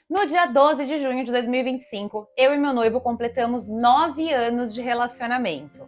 No dia 12 de junho de 2025, eu e meu noivo completamos 9 anos de relacionamento.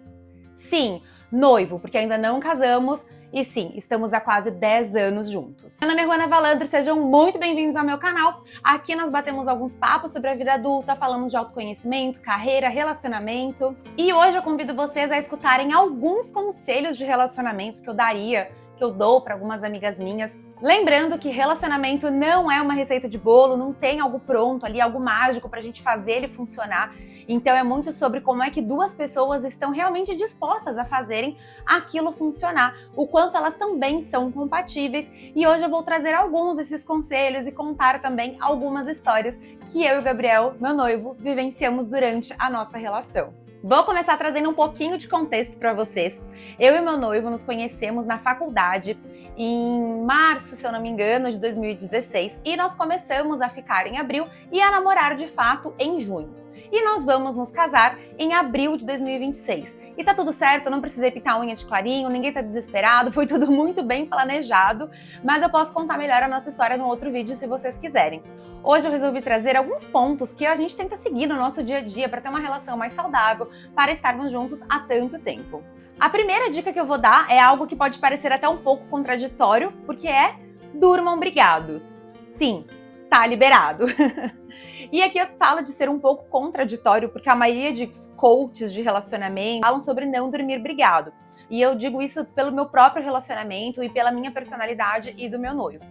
Sim, noivo, porque ainda não casamos, e sim, estamos há quase 10 anos juntos. Meu nome é Ruana Valandre, sejam muito bem-vindos ao meu canal. Aqui nós batemos alguns papos sobre a vida adulta, falamos de autoconhecimento, carreira, relacionamento. E hoje eu convido vocês a escutarem alguns conselhos de relacionamentos que eu dou para algumas amigas minhas. Lembrando que relacionamento não é uma receita de bolo, não tem algo pronto ali, algo mágico pra gente fazer ele funcionar. Então é muito sobre como é que duas pessoas estão realmente dispostas a fazerem aquilo funcionar, o quanto elas também são compatíveis. E hoje eu vou trazer alguns desses conselhos e contar também algumas histórias que eu e o Gabriel, meu noivo, vivenciamos durante a nossa relação. Vou começar trazendo um pouquinho de contexto para vocês. Eu e meu noivo nos conhecemos na faculdade em março, se eu não me engano, de 2016, e nós começamos a ficar em abril e a namorar de fato em junho. E nós vamos nos casar em abril de 2026. E tá tudo certo, não precisei pintar a unha de clarinho, ninguém tá desesperado, foi tudo muito bem planejado, mas eu posso contar melhor a nossa história no outro vídeo se vocês quiserem. Hoje eu resolvi trazer alguns pontos que a gente tenta seguir no nosso dia a dia para ter uma relação mais saudável, para estarmos juntos há tanto tempo. A primeira dica que eu vou dar é algo que pode parecer até um pouco contraditório, porque é durmam brigados. Sim, tá liberado. E aqui eu falo de ser um pouco contraditório, porque a maioria de coaches de relacionamento falam sobre não dormir brigado. E eu digo isso pelo meu próprio relacionamento e pela minha personalidade e do meu noivo.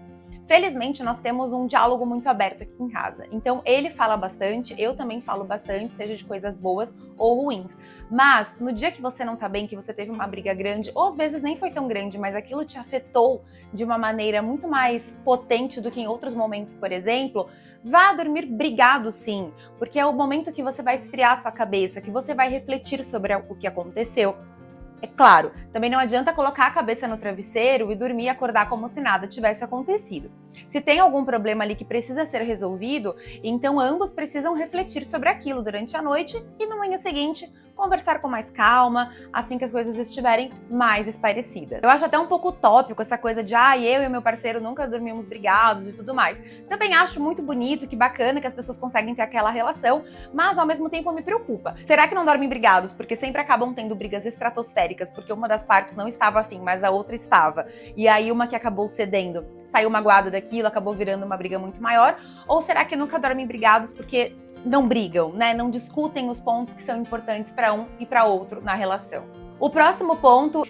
Felizmente, nós temos um diálogo muito aberto aqui em casa. Então, ele fala bastante, eu também falo bastante, seja de coisas boas ou ruins. Mas, no dia que você não tá bem, que você teve uma briga grande, ou às vezes nem foi tão grande, mas aquilo te afetou de uma maneira muito mais potente do que em outros momentos, por exemplo, vá dormir brigado sim, porque é o momento que você vai esfriar sua cabeça, que você vai refletir sobre o que aconteceu. É claro, também não adianta colocar a cabeça no travesseiro e dormir e acordar como se nada tivesse acontecido. Se tem algum problema ali que precisa ser resolvido, então ambos precisam refletir sobre aquilo durante a noite e na manhã seguinte conversar com mais calma, assim que as coisas estiverem mais esclarecidas. Eu acho até um pouco utópico essa coisa de eu e meu parceiro nunca dormimos brigados e tudo mais. Também acho muito bonito, que bacana que as pessoas conseguem ter aquela relação, mas ao mesmo tempo me preocupa. Será que não dormem brigados porque sempre acabam tendo brigas estratosféricas, porque uma das partes não estava afim, mas a outra estava, e aí uma que acabou cedendo saiu magoada daquilo, acabou virando uma briga muito maior? Ou será que nunca dormem brigados porque não brigam, né? Não discutem os pontos que são importantes para um e para outro na relação? O próximo ponto,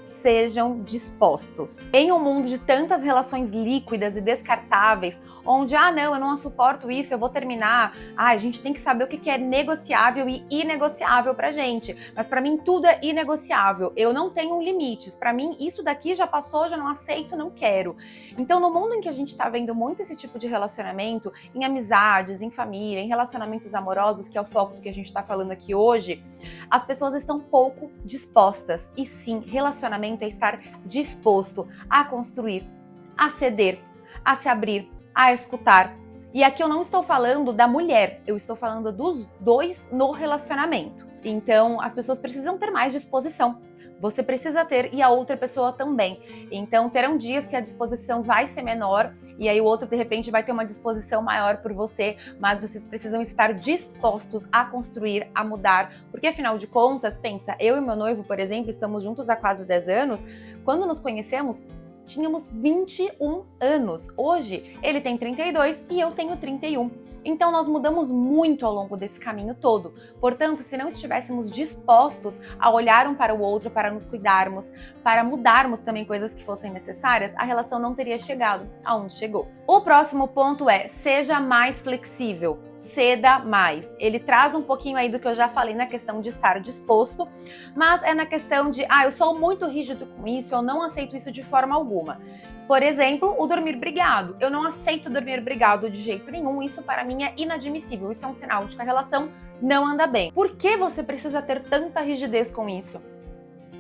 sejam dispostos. Em um mundo de tantas relações líquidas e descartáveis, onde, não, eu não suporto isso, eu vou terminar. A gente tem que saber o que é negociável e inegociável pra gente. Mas pra mim tudo é inegociável. Eu não tenho limites. Pra mim isso daqui já passou, já não aceito, não quero. Então no mundo em que a gente tá vendo muito esse tipo de relacionamento, em amizades, em família, em relacionamentos amorosos, que é o foco do que a gente tá falando aqui hoje, as pessoas estão pouco dispostas. E sim, relacionamento é estar disposto a construir, a ceder, a se abrir, a escutar. E aqui eu não estou falando da mulher, eu estou falando dos dois no relacionamento. Então, as pessoas precisam ter mais disposição. Você precisa ter e a outra pessoa também. Então, terão dias que a disposição vai ser menor e aí o outro, de repente, vai ter uma disposição maior por você, mas vocês precisam estar dispostos a construir, a mudar, porque afinal de contas, pensa, eu e meu noivo, por exemplo, estamos juntos há quase 10 anos, quando nos conhecemos, tínhamos 21 anos. Hoje, ele tem 32 e eu tenho 31. Então, nós mudamos muito ao longo desse caminho todo. Portanto, se não estivéssemos dispostos a olhar um para o outro, para nos cuidarmos, para mudarmos também coisas que fossem necessárias, a relação não teria chegado aonde chegou. O próximo ponto é, seja mais flexível, ceda mais. Ele traz um pouquinho aí do que eu já falei na questão de estar disposto, mas é na questão de, eu sou muito rígido com isso, eu não aceito isso de forma alguma. Por exemplo, o dormir brigado. Eu não aceito dormir brigado de jeito nenhum, isso para mim é inadmissível, isso é um sinal de que a relação não anda bem. Por que você precisa ter tanta rigidez com isso?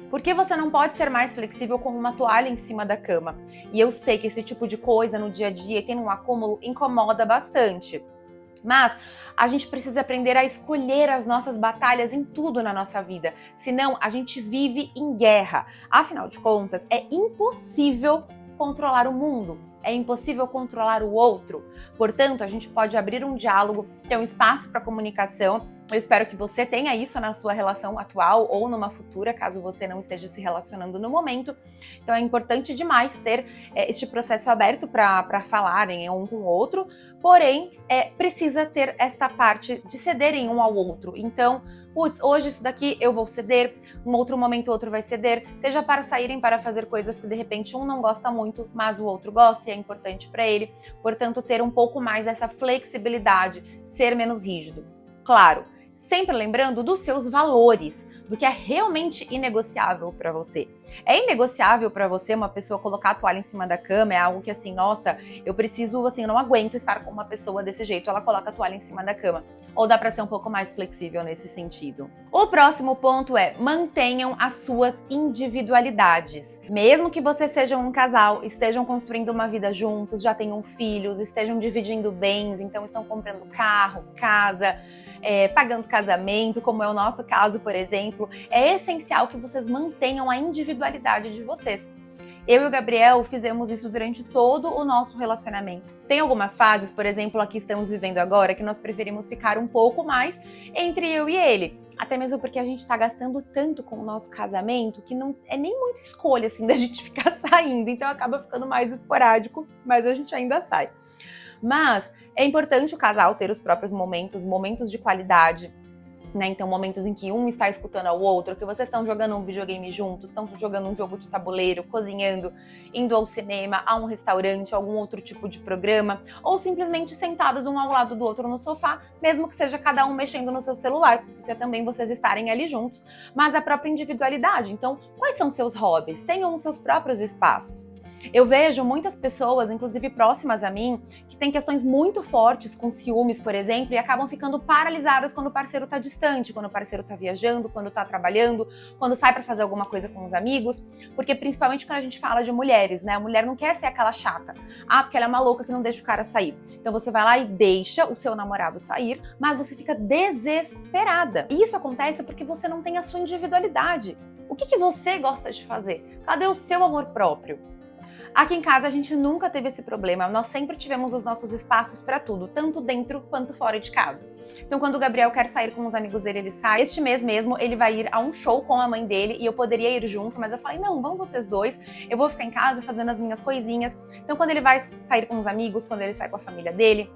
Por que você não pode ser mais flexível com uma toalha em cima da cama? E eu sei que esse tipo de coisa no dia a dia, tendo um acúmulo, incomoda bastante. Mas a gente precisa aprender a escolher as nossas batalhas em tudo na nossa vida. Senão, a gente vive em guerra. Afinal de contas, é impossível controlar o mundo. É impossível controlar o outro. Portanto, a gente pode abrir um diálogo, ter um espaço para comunicação. Eu espero que você tenha isso na sua relação atual ou numa futura, caso você não esteja se relacionando no momento. Então é importante demais ter este processo aberto para falarem um com o outro, porém precisa ter esta parte de cederem um ao outro. Então, putz, hoje isso daqui eu vou ceder, um outro momento o outro vai ceder, seja para saírem para fazer coisas que de repente um não gosta muito, mas o outro gosta e é importante para ele. Portanto, ter um pouco mais dessa flexibilidade, ser menos rígido. Claro, sempre lembrando dos seus valores, do que é realmente inegociável para você. É inegociável para você uma pessoa colocar a toalha em cima da cama, é algo que assim, nossa, eu preciso, assim, eu não aguento estar com uma pessoa desse jeito, ela coloca a toalha em cima da cama. Ou dá para ser um pouco mais flexível nesse sentido. O próximo ponto é: mantenham as suas individualidades. Mesmo que vocês sejam um casal, estejam construindo uma vida juntos, já tenham filhos, estejam dividindo bens, então estão comprando carro, casa, pagando casamento, como é o nosso caso, por exemplo, é essencial que vocês mantenham a individualidade de vocês. Eu e o Gabriel fizemos isso durante todo o nosso relacionamento. Tem algumas fases, por exemplo, a que estamos vivendo agora, que nós preferimos ficar um pouco mais entre eu e ele. Até mesmo porque a gente está gastando tanto com o nosso casamento que não é nem muita escolha assim da gente ficar saindo. Então acaba ficando mais esporádico, mas a gente ainda sai. Mas é importante o casal ter os próprios momentos de qualidade, né? Então, momentos em que um está escutando ao outro, que vocês estão jogando um videogame juntos, estão jogando um jogo de tabuleiro, cozinhando, indo ao cinema, a um restaurante, algum outro tipo de programa, ou simplesmente sentados um ao lado do outro no sofá, mesmo que seja cada um mexendo no seu celular. Isso é também vocês estarem ali juntos, mas a própria individualidade. Então, quais são seus hobbies? Tenham os seus próprios espaços. Eu vejo muitas pessoas, inclusive próximas a mim, que têm questões muito fortes com ciúmes, por exemplo, e acabam ficando paralisadas quando o parceiro está distante, quando o parceiro está viajando, quando está trabalhando, quando sai para fazer alguma coisa com os amigos, porque principalmente quando a gente fala de mulheres, né? A mulher não quer ser aquela chata. Ah, porque ela é uma louca que não deixa o cara sair. Então você vai lá e deixa o seu namorado sair, mas você fica desesperada. E isso acontece porque você não tem a sua individualidade. O que você gosta de fazer? Cadê o seu amor próprio? Aqui em casa a gente nunca teve esse problema, nós sempre tivemos os nossos espaços para tudo, tanto dentro quanto fora de casa. Então quando o Gabriel quer sair com os amigos dele, ele sai. Este mês mesmo ele vai ir a um show com a mãe dele e eu poderia ir junto, mas eu falei, não, vão vocês dois, eu vou ficar em casa fazendo as minhas coisinhas. Então quando ele vai sair com os amigos, quando ele sai com a família dele,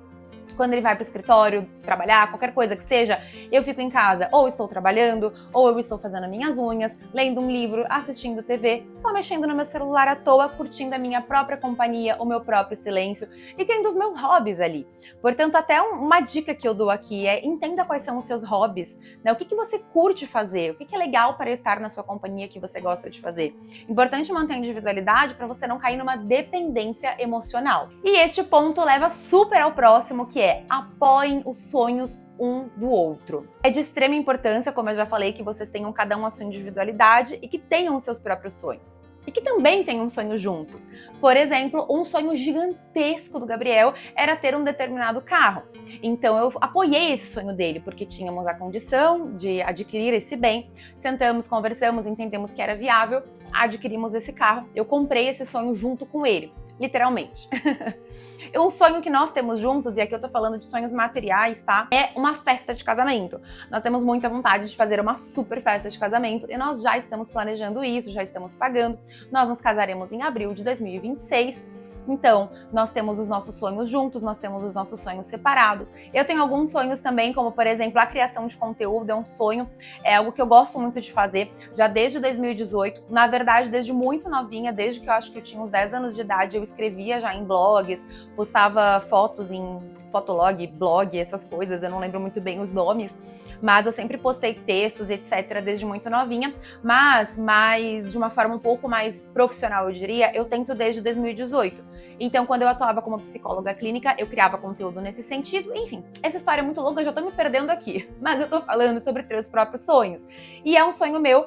quando ele vai para o escritório trabalhar, qualquer coisa que seja, eu fico em casa, ou estou trabalhando, ou eu estou fazendo minhas unhas, lendo um livro, assistindo TV, só mexendo no meu celular à toa, curtindo a minha própria companhia, o meu próprio silêncio e tendo os meus hobbies ali. Portanto, até uma dica que eu dou aqui é: entenda quais são os seus hobbies, né? O que você curte fazer, o que é legal para estar na sua companhia que você gosta de fazer. Importante manter a individualidade para você não cair numa dependência emocional. E este ponto leva super ao próximo, que é: apoiem os sonhos um do outro. É de extrema importância, como eu já falei, que vocês tenham cada um a sua individualidade e que tenham os seus próprios sonhos. E que também tenham um sonho juntos. Por exemplo, um sonho gigantesco do Gabriel era ter um determinado carro. Então eu apoiei esse sonho dele, porque tínhamos a condição de adquirir esse bem. Sentamos, conversamos, entendemos que era viável, adquirimos esse carro. Eu comprei esse sonho junto com ele, literalmente. Um sonho que nós temos juntos, e aqui eu tô falando de sonhos materiais, tá? É uma festa de casamento. Nós temos muita vontade de fazer uma super festa de casamento e nós já estamos planejando isso, já estamos pagando. Nós nos casaremos em abril de 2026. Então, nós temos os nossos sonhos juntos, nós temos os nossos sonhos separados. Eu tenho alguns sonhos também, como por exemplo, a criação de conteúdo é um sonho, é algo que eu gosto muito de fazer, já desde 2018. Na verdade, desde muito novinha, desde que eu acho que eu tinha uns 10 anos de idade, eu escrevia já em blogs, postava fotos em fotolog, blog, essas coisas, eu não lembro muito bem os nomes, mas eu sempre postei textos, etc, desde muito novinha, mas de uma forma um pouco mais profissional, eu diria, eu tento desde 2018. Então, quando eu atuava como psicóloga clínica, eu criava conteúdo nesse sentido. Enfim, essa história é muito longa, eu já tô me perdendo aqui, mas eu tô falando sobre ter os próprios sonhos. E é um sonho meu,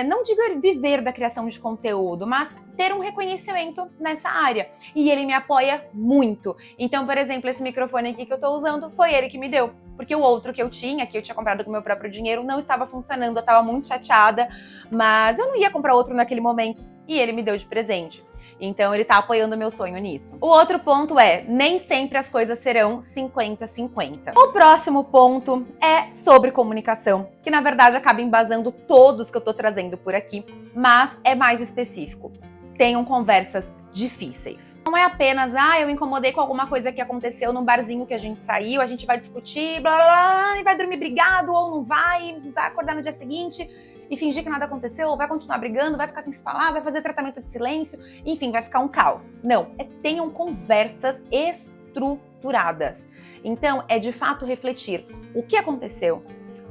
não digo viver da criação de conteúdo, mas ter um reconhecimento nessa área. E ele me apoia muito. Então, por exemplo, esse microfone aqui que eu tô usando, foi ele que me deu. Porque o outro que eu tinha comprado com meu próprio dinheiro, não estava funcionando, eu tava muito chateada, mas eu não ia comprar outro naquele momento. E ele me deu de presente. Então ele tá apoiando o meu sonho nisso. O outro ponto é, nem sempre as coisas serão 50-50. O próximo ponto é sobre comunicação, que na verdade acaba embasando todos que eu tô trazendo por aqui, mas é mais específico. Tenham conversas difíceis. Não é apenas, eu incomodei com alguma coisa que aconteceu num barzinho que a gente saiu, a gente vai discutir, blá blá blá, e vai dormir brigado ou não vai acordar no dia seguinte e fingir que nada aconteceu, ou vai continuar brigando, vai ficar sem se falar, vai fazer tratamento de silêncio, enfim, vai ficar um caos. Não, tenham conversas estruturadas. Então, é de fato refletir o que aconteceu,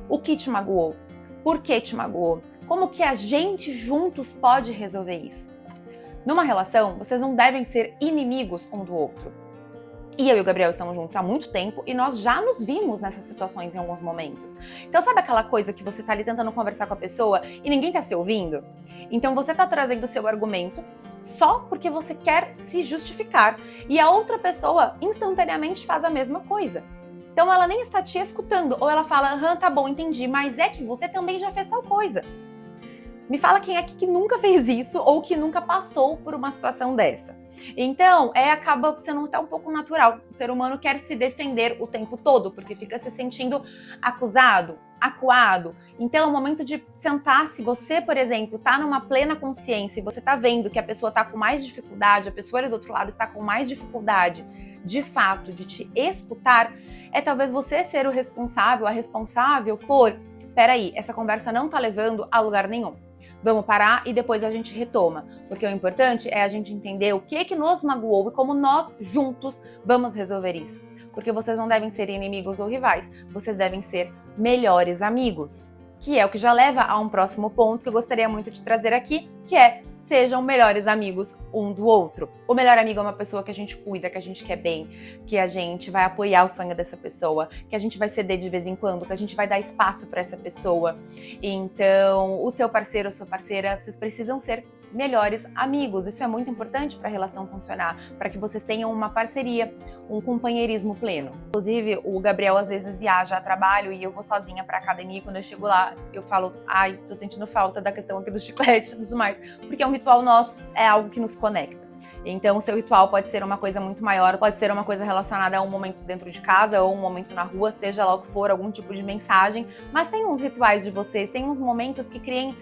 o que te magoou, por que te magoou, como que a gente juntos pode resolver isso. Numa relação, vocês não devem ser inimigos um do outro. E eu e o Gabriel estamos juntos há muito tempo e nós já nos vimos nessas situações em alguns momentos. Então sabe aquela coisa que você tá ali tentando conversar com a pessoa e ninguém tá se ouvindo? Então você tá trazendo o seu argumento só porque você quer se justificar e a outra pessoa instantaneamente faz a mesma coisa. Então ela nem está te escutando, ou ela fala, tá bom, entendi, mas é que você também já fez tal coisa. Me fala quem é que nunca fez isso ou que nunca passou por uma situação dessa. Então, acaba sendo até um pouco natural. O ser humano quer se defender o tempo todo, porque fica se sentindo acusado, acuado. Então, é o momento de sentar. Se você, por exemplo, está numa plena consciência e você está vendo que a pessoa está com mais dificuldade, a pessoa ali do outro lado está com mais dificuldade, de fato, de te escutar, talvez você ser o responsável, a responsável por, peraí, essa conversa não está levando a lugar nenhum. Vamos parar e depois a gente retoma, porque o importante é a gente entender o que nos magoou e como nós juntos vamos resolver isso. Porque vocês não devem ser inimigos ou rivais, vocês devem ser melhores amigos. Que é o que já leva a um próximo ponto que eu gostaria muito de trazer aqui, que é sejam melhores amigos um do outro. O melhor amigo é uma pessoa que a gente cuida, que a gente quer bem, que a gente vai apoiar o sonho dessa pessoa, que a gente vai ceder de vez em quando, que a gente vai dar espaço para essa pessoa. Então, o seu parceiro ou sua parceira, vocês precisam ser melhores amigos. Isso é muito importante para a relação funcionar, para que vocês tenham uma parceria, um companheirismo pleno. Inclusive, o Gabriel às vezes viaja a trabalho e eu vou sozinha para academia e quando eu chego lá, eu falo, tô sentindo falta da questão aqui do chiclete e tudo mais, porque é um ritual nosso, é algo que nos conecta. Então, o seu ritual pode ser uma coisa muito maior, pode ser uma coisa relacionada a um momento dentro de casa ou um momento na rua, seja lá o que for, algum tipo de mensagem, mas tem uns rituais de vocês, tem uns momentos que criem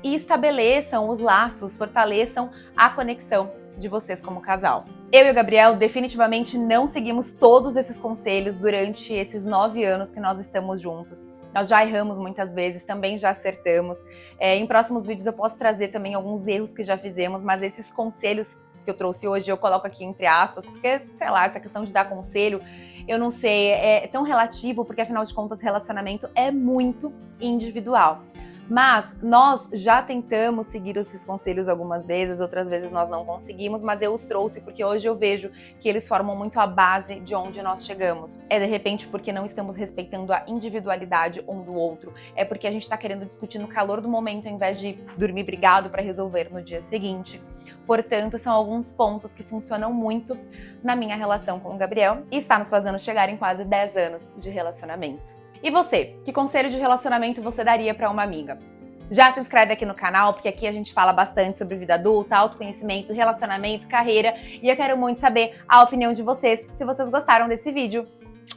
e estabeleçam os laços, fortaleçam a conexão de vocês como casal. Eu e o Gabriel definitivamente não seguimos todos esses conselhos durante esses 9 anos que nós estamos juntos. Nós já erramos muitas vezes, também já acertamos. Em próximos vídeos eu posso trazer também alguns erros que já fizemos, mas esses conselhos que eu trouxe hoje eu coloco aqui entre aspas, porque, sei lá, essa questão de dar conselho, eu não sei, é tão relativo, porque afinal de contas relacionamento é muito individual. Mas nós já tentamos seguir esses conselhos algumas vezes, outras vezes nós não conseguimos, mas eu os trouxe porque hoje eu vejo que eles formam muito a base de onde nós chegamos. É de repente porque não estamos respeitando a individualidade um do outro, é porque a gente tá querendo discutir no calor do momento ao invés de dormir brigado para resolver no dia seguinte. Portanto, são alguns pontos que funcionam muito na minha relação com o Gabriel e está nos fazendo chegar em quase 10 anos de relacionamento. E você, que conselho de relacionamento você daria para uma amiga? Já se inscreve aqui no canal, porque aqui a gente fala bastante sobre vida adulta, autoconhecimento, relacionamento, carreira, e eu quero muito saber a opinião de vocês, se vocês gostaram desse vídeo.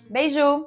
Beijo!